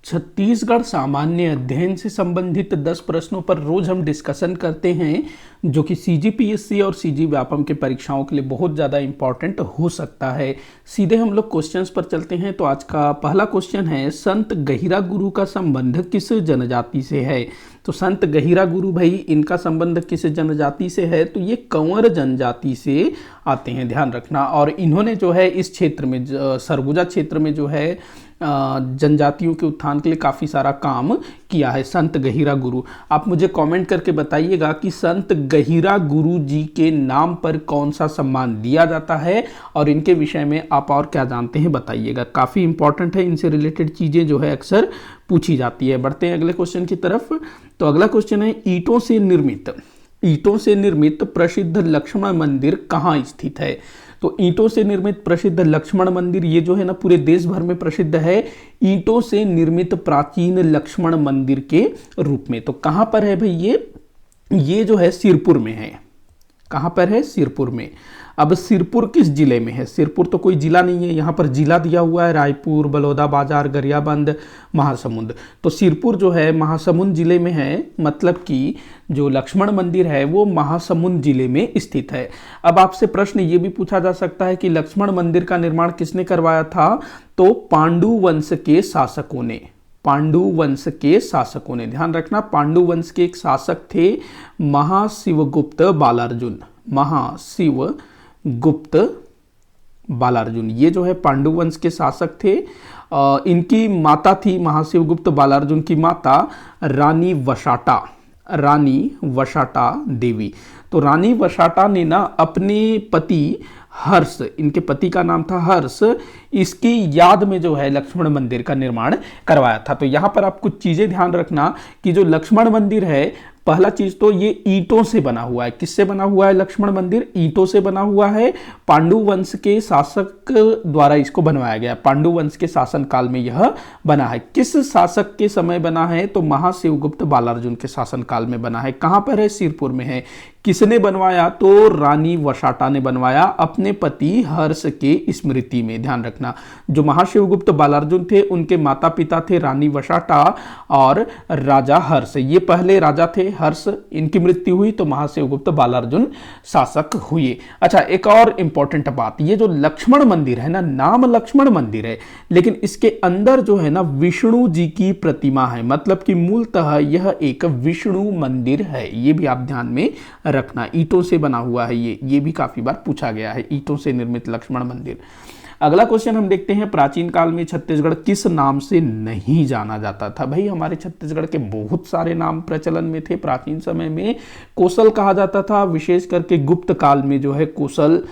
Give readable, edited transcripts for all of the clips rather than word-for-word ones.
छत्तीसगढ़ सामान्य अध्ययन से संबंधित 10 प्रश्नों पर रोज हम डिस्कशन करते हैं, जो कि सीजीपीएससी और सीजी व्यापम के परीक्षाओं के लिए बहुत ज़्यादा इंपॉर्टेंट हो सकता है। सीधे हम लोग क्वेश्चंस पर चलते हैं। तो आज का पहला क्वेश्चन है, संत गहिरा गुरु का संबंध किस जनजाति से है? तो संत गहिरा गुरु भाई, इनका संबंध किस जनजाति से है? तो ये कंवर जनजाति से आते हैं, ध्यान रखना। और इन्होंने जो है इस क्षेत्र में, सरगुजा क्षेत्र में जो है जनजातियों के उत्थान के लिए काफ़ी सारा काम किया है संत गहिरा गुरु। आप मुझे कमेंट करके बताइएगा कि संत गहिरा गुरु जी के नाम पर कौन सा सम्मान दिया जाता है और इनके विषय में आप और क्या जानते हैं बताइएगा। काफ़ी इंपॉर्टेंट है, इनसे रिलेटेड चीज़ें जो है अक्सर पूछी जाती है। बढ़ते हैं अगले क्वेश्चन की तरफ। तो अगला क्वेश्चन है, ईंटों से निर्मित प्रसिद्ध लक्ष्मण मंदिर कहाँ स्थित है? तो ईंटों से निर्मित प्रसिद्ध लक्ष्मण मंदिर, ये जो है ना पूरे देश भर में प्रसिद्ध है ईंटों से निर्मित प्राचीन लक्ष्मण मंदिर के रूप में। तो कहाँ पर है भाई? ये जो है सिरपुर में है। कहाँ पर है? सिरपुर में। अब सिरपुर किस जिले में है? सिरपुर तो कोई जिला नहीं है, यहाँ पर जिला दिया हुआ है रायपुर, बलौदाबाजार, गरियाबंद, महासमुंद। तो सिरपुर जो है महासमुंद जिले में है, मतलब कि जो लक्ष्मण मंदिर है वो महासमुंद जिले में स्थित है। अब आपसे प्रश्न ये भी पूछा जा सकता है कि लक्ष्मण मंदिर का निर्माण किसने करवाया था? तो पांडु वंश के शासकों ने। पांडु वंश के शासकों ने, ध्यान रखना, पांडु वंश के एक शासक थे महाशिवगुप्त बालार्जुन। महाशिवगुप्त बालार्जुन, ये जो है पांडु वंश के शासक थे। इनकी माता थी, महाशिवगुप्त बालार्जुन की माता रानी वशाटा देवी। तो रानी वशाटा ने ना अपने पति हर्ष, इनके पति का नाम था हर्ष, इसकी याद में जो है लक्ष्मण मंदिर का निर्माण करवाया था। तो यहाँ पर आप कुछ चीजें ध्यान रखना कि जो लक्ष्मण मंदिर है, पहला चीज तो ये ईंटों से बना हुआ है। किससे बना हुआ है लक्ष्मण मंदिर? ईंटों से बना हुआ है। पांडु वंश के शासक द्वारा इसको बनवाया गया। पांडु वंश के शासन काल में यह बना है। किस शासक के समय बना है? तो महाशिवगुप्त बालार्जुन के शासन काल में बना है। कहां पर है? सिरपुर में है। किसने बनवाया? तो रानी वशाटा ने बनवाया अपने पति हर्ष के स्मृति में। ध्यान रखना, जो महाशिवगुप्त बालार्जुन थे उनके माता पिता थे रानी वशाटा और राजा हर्ष। ये पहले राजा थे हर्ष, इनकी मृत्यु हुई तो महाशिवगुप्त बालार्जुन शासक हुए। अच्छा, एक और इंपॉर्टेंट बात, ये जो लक्ष्मण मंदिर है ना, नाम लक्ष्मण मंदिर है लेकिन इसके अंदर जो है ना विष्णु जी की प्रतिमा है, मतलब कि मूलतः यह एक विष्णु मंदिर है। ये भी आप ध्यान में रखना। ईंटों से बना हुआ है ये भी काफी बार पूछा गया है, ईंटों से निर्मित लक्ष्मण मंदिर। अगला क्वेश्चन हम देखते हैं, प्राचीन काल में छत्तीसगढ़ किस नाम से नहीं जाना जाता था? भाई, हमारे छत्तीसगढ़ के बहुत सारे नाम प्रचलन में थे प्राचीन समय में। कोसल कहा जाता था, विशेष करके गुप्त काल में जो है कोसल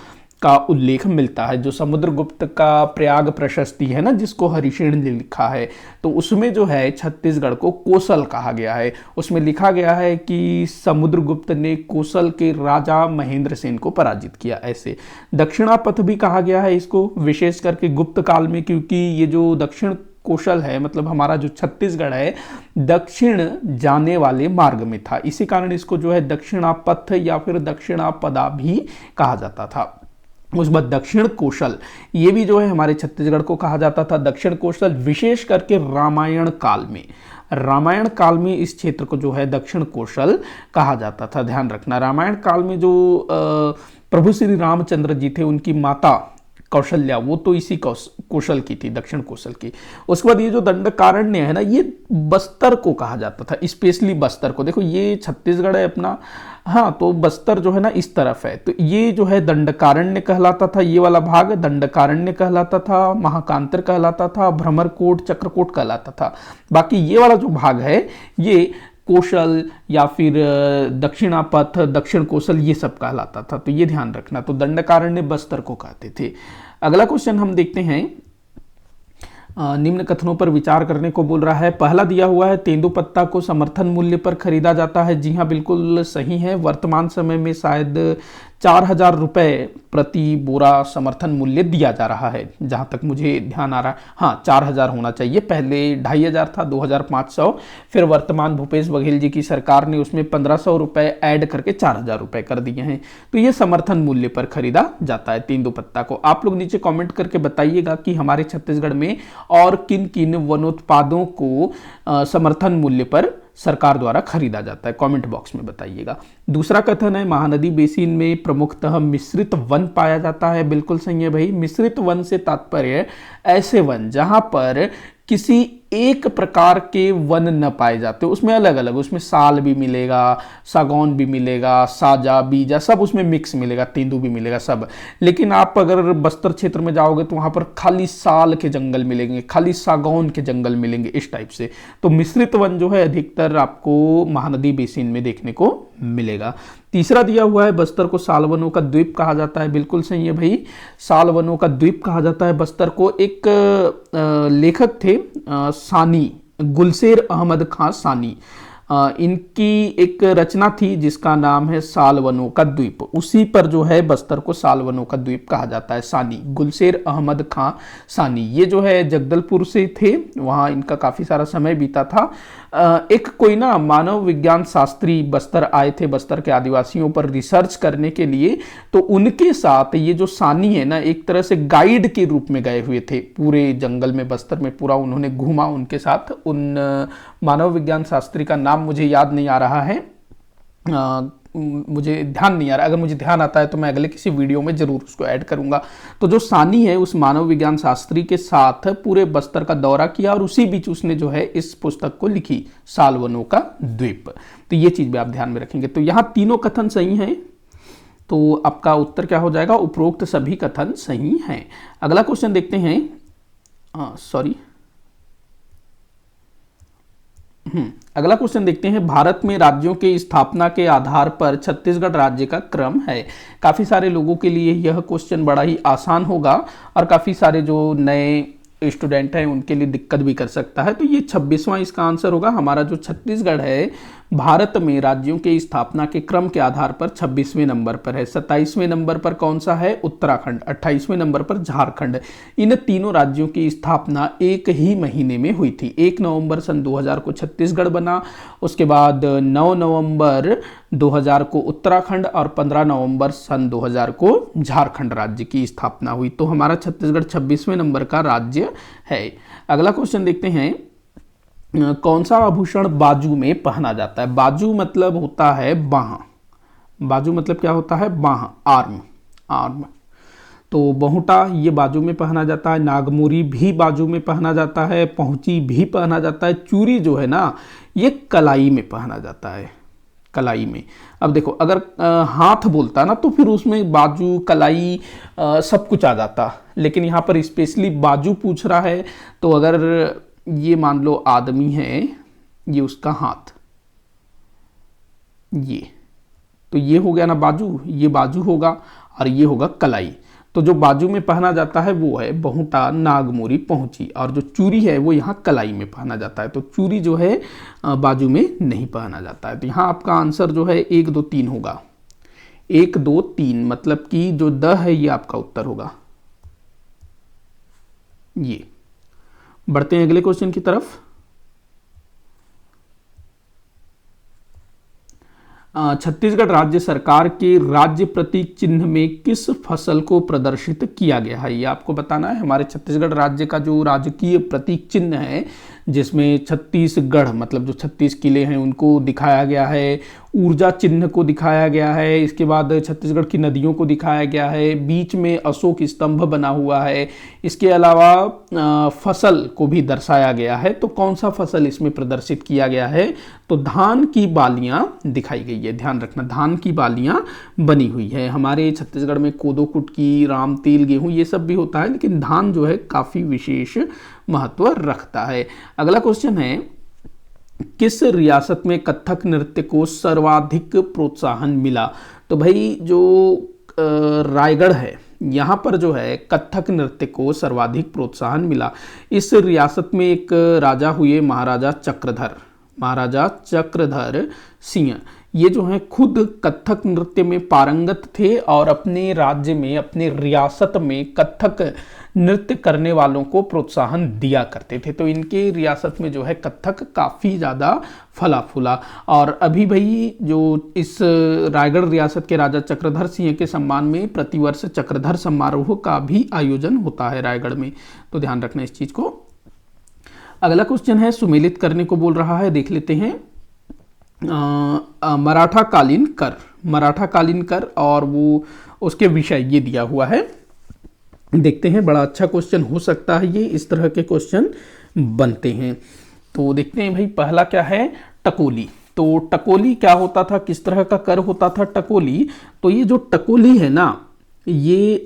का उल्लेख मिलता है। जो समुद्रगुप्त का प्रयाग प्रशस्ति है ना, जिसको हरिशेन ने लिखा है, तो उसमें जो है छत्तीसगढ़ को कोसल कहा गया है। उसमें लिखा गया है कि समुद्रगुप्त ने कोसल के राजा महेंद्र सेन को पराजित किया। ऐसे दक्षिणापथ भी कहा गया है इसको, विशेष करके गुप्त काल में, क्योंकि ये जो दक्षिण कौशल है, मतलब हमारा जो छत्तीसगढ़ है, दक्षिण जाने वाले मार्ग में था। इसी कारण इसको जो है दक्षिणापथ या फिर दक्षिणापदा भी कहा जाता था। उस बाद दक्षिण कौशल, ये भी जो है हमारे छत्तीसगढ़ को कहा जाता था दक्षिण कौशल, विशेष करके रामायण काल में इस क्षेत्र को जो है दक्षिण कौशल कहा जाता था। ध्यान रखना, रामायण काल में जो प्रभु श्री रामचंद्र जी थे, उनकी माता कौशल्या, वो तो इसी कौशल की थी, दक्षिण कौशल की। उसके बाद ये जो दंडकारण्य है ना, ये बस्तर को कहा जाता था, स्पेशली बस्तर को। देखो, ये छत्तीसगढ़ है अपना, हाँ, तो बस्तर जो है ना इस तरफ है, तो ये जो है दंडकारण्य कहलाता था। ये वाला भाग दंडकारण्य कहलाता था, महाकांतर कहलाता था, भ्रमरकोट, चक्रकोट कहलाता था। बाकी ये वाला जो भाग है ये कौशल या फिर दक्षिणापथ, दक्षिण कौशल, ये सब कहलाता था। तो ये ध्यान रखना। तो दंडकारण्य बस्तर को कहते थे। अगला क्वेश्चन हम देखते हैं, निम्न कथनों पर विचार करने को बोल रहा है। पहला दिया हुआ है, तेंदुपत्ता को समर्थन मूल्य पर खरीदा जाता है। जी हाँ, बिल्कुल सही है। वर्तमान समय में शायद 4,000 रुपये प्रति बोरा समर्थन मूल्य दिया जा रहा है, जहां तक मुझे ध्यान आ रहा है। हाँ, 4,000 होना चाहिए, पहले 2,500 था, 2,500, फिर वर्तमान भूपेश बघेल जी की सरकार ने उसमें 1,500 रुपये ऐड करके 4,000 रुपये कर दिए हैं। तो ये समर्थन मूल्य पर खरीदा जाता है तेंदुपत्ता को। आप लोग नीचे कमेंट करके बताइएगा कि हमारे छत्तीसगढ़ में और किन किन वनोत्पादों को समर्थन मूल्य पर सरकार द्वारा खरीदा जाता है, कमेंट बॉक्स में बताइएगा। दूसरा कथन है, महानदी बेसिन में प्रमुखतः मिश्रित वन पाया जाता है। बिल्कुल सही है भाई। मिश्रित वन से तात्पर्य ऐसे वन जहां पर किसी एक प्रकार के वन न पाए जाते, उसमें अलग अलग, उसमें साल भी मिलेगा, सागौन भी मिलेगा, साजा, बीजा, सब उसमें मिक्स मिलेगा, तेंदू भी मिलेगा सब। लेकिन आप अगर बस्तर क्षेत्र में जाओगे तो वहां पर खाली साल के जंगल मिलेंगे, खाली सागौन के जंगल मिलेंगे, इस टाइप से। तो मिश्रित वन जो है अधिकतर आपको महानदी बेसिन में देखने को मिलेगा। तीसरा दिया हुआ है, बस्तर को साल वनों का द्वीप कहा जाता है। बिल्कुल सही है भाई, साल वनों का द्वीप कहा जाता है बस्तर को। एक लेखक थे सानी, गुलशेर अहमद खां सानी, इनकी एक रचना थी जिसका नाम है साल वनों का द्वीप। उसी पर जो है बस्तर को साल वनों का द्वीप कहा जाता है। सानी, गुलशेर अहमद खां सानी, ये जो है जगदलपुर से थे, वहाँ इनका काफ़ी सारा समय बीता था। एक कोई ना मानव विज्ञान शास्त्री बस्तर आए थे, बस्तर के आदिवासियों पर रिसर्च करने के लिए। तो उनके साथ ये जो सानी है ना, एक तरह से गाइड के रूप में गए हुए थे पूरे जंगल में, बस्तर में पूरा उन्होंने घूमा उनके साथ। उन मानव विज्ञान शास्त्री का नाम मुझे याद नहीं आ रहा है, मुझे ध्यान नहीं आ रहा। अगर मुझे ध्यान आता है तो मैं अगले किसी वीडियो में जरूर उसको ऐड करूंगा। तो जो सानी है, उस मानव विज्ञान शास्त्री के साथ पूरे बस्तर का दौरा किया और उसी बीच उसने जो है इस पुस्तक को लिखी, साल वनों का द्वीप। तो ये चीज भी आप ध्यान में रखेंगे। तो यहाँ तीनों कथन सही हैं, तो आपका उत्तर क्या हो जाएगा? उपरोक्त सभी कथन सही हैं। अगला क्वेश्चन देखते हैं। अगला क्वेश्चन देखते हैं। भारत में राज्यों के स्थापना के आधार पर छत्तीसगढ़ राज्य का क्रम है। काफी सारे लोगों के लिए यह क्वेश्चन बड़ा ही आसान होगा और काफी सारे जो नए स्टूडेंट हैं उनके लिए दिक्कत भी कर सकता है। तो ये 26वां इसका आंसर होगा। हमारा जो छत्तीसगढ़ है भारत में राज्यों के स्थापना के क्रम के आधार पर 26वें नंबर पर है। 27वें नंबर पर कौन सा है? उत्तराखंड। 28वें नंबर पर झारखंड। इन तीनों राज्यों की स्थापना एक ही महीने में हुई थी। 1 नवंबर सन 2000 को छत्तीसगढ़ बना, उसके बाद 9 नवंबर 2000 को उत्तराखंड और 15 नवंबर सन 2000 को झारखंड राज्य की स्थापना हुई। तो हमारा छत्तीसगढ़ 26वें नंबर का राज्य है। अगला क्वेश्चन देखते हैं। कौन सा आभूषण बाजू में पहना जाता है? बाजू मतलब होता है बाह। बाजू मतलब क्या होता है? बाह, आर्म। तो बहुटा ये बाजू में पहना जाता है, नागमोरी भी बाजू में पहना जाता है, पहुंची भी पहना जाता है, चूड़ी जो है ना ये कलाई में पहना जाता है, कलाई में। अब देखो, अगर हाथ बोलता ना तो फिर उसमें बाजू, कलाई सब कुछ आ जाता, लेकिन यहाँ पर स्पेशली बाजू पूछ रहा है। तो अगर ये मान लो आदमी है, ये उसका हाथ, ये तो ये हो गया ना बाजू, ये बाजू होगा और ये होगा कलाई। तो जो बाजू में पहना जाता है वो है बहुटा, नागमोरी, पहुंची, और जो चूड़ी है वो यहाँ कलाई में पहना जाता है। तो चूड़ी जो है बाजू में नहीं पहना जाता है। तो यहाँ आपका आंसर जो है 1 2 3 होगा। 1 2 3 मतलब कि जो द है ये आपका उत्तर होगा। ये बढ़ते हैं अगले क्वेश्चन की तरफ। छत्तीसगढ़ राज्य सरकार के राज्य प्रतीक चिन्ह में किस फसल को प्रदर्शित किया गया है? ये आपको बताना है। हमारे छत्तीसगढ़ राज्य का जो राजकीय प्रतीक चिन्ह है, जिसमें छत्तीसगढ़ मतलब जो 36 किले हैं उनको दिखाया गया है, ऊर्जा चिन्ह को दिखाया गया है, इसके बाद छत्तीसगढ़ की नदियों को दिखाया गया है, बीच में अशोक स्तंभ बना हुआ है, इसके अलावा फसल को भी दर्शाया गया है। तो कौन सा फसल इसमें प्रदर्शित किया गया है? तो धान की बालियां दिखाई गई है। ध्यान रखना, धान की बालियां बनी हुई है। हमारे छत्तीसगढ़ में कोदो, कुटकी, राम तिल, गेहूं ये सब भी होता है, लेकिन धान जो है काफी विशेष महत्व रखता है। अगला क्वेश्चन है, किस रियासत में कथक नृत्य को सर्वाधिक प्रोत्साहन मिला? तो भाई जो रायगढ़ है यहाँ पर जो है कथक नृत्य को सर्वाधिक प्रोत्साहन मिला। इस रियासत में एक राजा हुए महाराजा चक्रधर सिंह। ये जो है खुद कथक नृत्य में पारंगत थे और अपने राज्य में, अपने रियासत में कथक नृत्य करने वालों को प्रोत्साहन दिया करते थे। तो इनके रियासत में जो है कथक काफ़ी ज़्यादा फला फूला। और अभी भाई जो इस रायगढ़ रियासत के राजा चक्रधर सिंह के सम्मान में प्रतिवर्ष चक्रधर समारोह का भी आयोजन होता है रायगढ़ में, तो ध्यान रखना इस चीज़ को। अगला क्वेश्चन है सुमेलित करने को बोल रहा है, देख लेते हैं। मराठा कालीन कर, मराठा कालीन कर और वो उसके विषय ये दिया हुआ है, देखते हैं। बड़ा अच्छा क्वेश्चन हो सकता है ये, इस तरह के क्वेश्चन बनते हैं। तो देखते हैं भाई, पहला क्या है, टकोली। तो टकोली क्या होता था, किस तरह का कर होता था टकोली? तो ये जो टकोली है ना, ये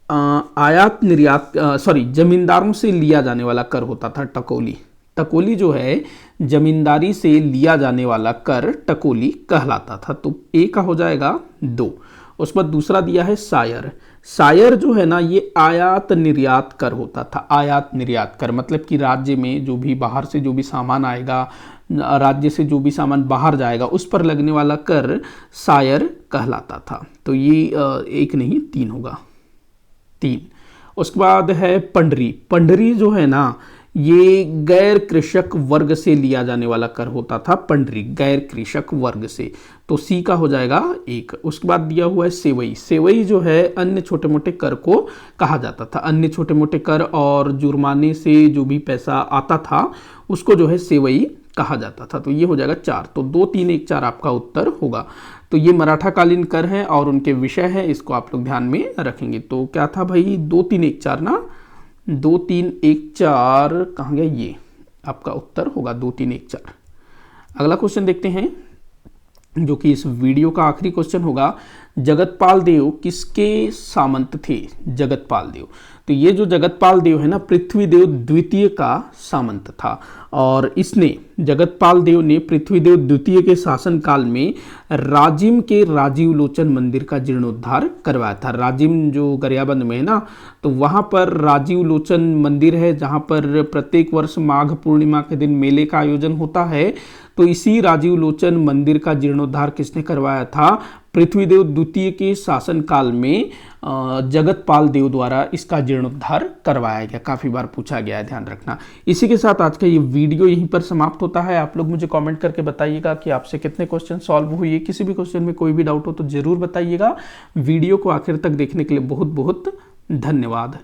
आयात निर्यात जमींदारों से लिया जाने वाला कर होता था टकोली। टकोली जो है जमींदारी से लिया जाने वाला कर टकोली कहलाता था। तो ए का हो जाएगा 2। उसके बाद दूसरा दिया है सायर। सायर जो है ना, ये आयात निर्यात कर होता था। आयात निर्यात कर मतलब कि राज्य में जो भी बाहर से जो भी सामान आएगा, राज्य से जो भी सामान बाहर जाएगा, उस पर लगने वाला कर सायर कहलाता था। तो ये 1 नहीं 3 होगा, 3। उसके बाद है पंडरी। पंडरी जो है ना, ये गैर कृषक वर्ग से लिया जाने वाला कर होता था। पंडरी गैर कृषक वर्ग से, तो सी का हो जाएगा 1। उसके बाद दिया हुआ है सेवई। सेवई जो है अन्य छोटे मोटे कर को कहा जाता था। अन्य छोटे मोटे कर और जुर्माने से जो भी पैसा आता था उसको जो है सेवई कहा जाता था। तो ये हो जाएगा 4। तो 2 3 1 4 आपका उत्तर होगा। तो ये मराठा कालीन कर है और उनके विषय है, इसको आप लोग ध्यान में रखेंगे। तो क्या था भाई, 2 3 1 4 ना, 2 3 1 4 कहाँ गया, ये आपका उत्तर होगा 2 3 1 4। अगला क्वेश्चन देखते हैं, जो कि इस वीडियो का आखिरी क्वेश्चन होगा। जगतपाल देव किसके सामंत थे? जगतपाल देव, तो ये जो जगतपाल देव है ना, पृथ्वीदेव द्वितीय का सामंत था। और इसने, जगतपाल देव ने पृथ्वीदेव द्वितीय के शासनकाल में राजिम के राजीव लोचन मंदिर का जीर्णोद्धार करवाया था। राजिम जो गरियाबंद में है ना, तो वहाँ पर राजीव लोचन मंदिर है, जहाँ पर प्रत्येक वर्ष माघ पूर्णिमा के दिन मेले का आयोजन होता है। तो इसी राजीव लोचन मंदिर का जीर्णोद्धार किसने करवाया था? पृथ्वीदेव द्वितीय के शासनकाल में जगतपाल देव द्वारा इसका जीर्णोद्धार करवाया गया। काफ़ी बार पूछा गया है, ध्यान रखना। इसी के साथ आज का ये वीडियो यहीं पर समाप्त होता है। आप लोग मुझे कमेंट करके बताइएगा कि आपसे कितने क्वेश्चन सॉल्व हुए। किसी भी क्वेश्चन में कोई भी डाउट हो तो ज़रूर बताइएगा। वीडियो को आखिर तक देखने के लिए बहुत बहुत धन्यवाद।